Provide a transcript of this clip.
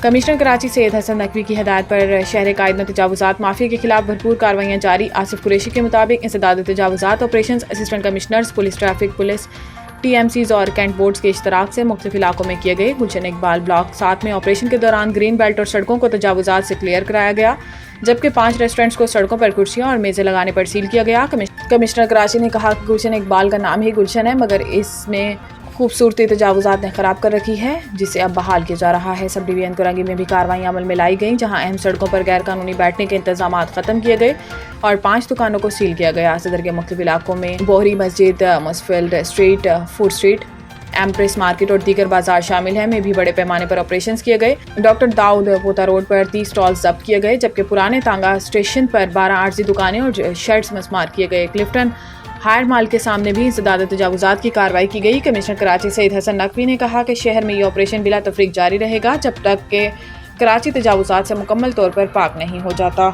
Commissioner Karachi سید حسن نقوی کی ہدایت پر شہر قائد میں تجاوزات مافیا کے خلاف بھرپور کارروائیاں جاری۔ آصف قریشی کے مطابق انسداد تجاوزات operations assistant commissioners police traffic police T M Cs اور کینٹ بورڈز کے اشتراک سے مختلف علاقوں میں کیے گئے۔ گلشن اقبال بلاک 7 میں آپریشن کے دوران گرین بیلٹ اور سڑکوں کو تجاوزات سے کلیئر کرایا گیا، جبکہ 5 ریسٹورنٹس کو سڑکوں پر کرسیاں اور میزیں لگانے پر سیل کیا گیا۔ کمشنر کراچی نے کہا کہ گلشن اقبال کا نام ہی گلشن ہے، مگر اس میں خوبصورتی تجاوزات نے خراب کر رکھی ہے، جسے اب بحال کیا جا رہا ہے۔ سب ڈویژن کرنگی میں بھی کارروائیاں عمل میں لائی گئیں، جہاں اہم سڑکوں پر غیر قانونی بیٹھنے کے انتظامات ختم کیے گئے اور 5 دکانوں کو سیل کیا گیا۔ صدر کے مختلف علاقوں میں Bohri Masjid, Mansfield street, food street, Empress market اور دیگر بازار شامل ہیں میں بھی بڑے پیمانے پر آپریشنز کیے گئے۔ ڈاکٹر داؤد پوتا روڈ پر 30 اسٹالز ضبط کیے گئے، جبکہ پرانے تانگا اسٹیشن پر 12 عارضی دکانیں اور شیڈز مسمار کیے گئے۔ کلفٹن ہائر مال کے سامنے بھی انسداد تجاوزات کی کارروائی کی گئی۔ کمشنر کراچی سید حسن نقوی نے کہا کہ شہر میں یہ آپریشن بلا تفریق جاری رہے گا جب تک کہ کراچی تجاوزات سے مکمل طور پر پاک نہیں ہو جاتا۔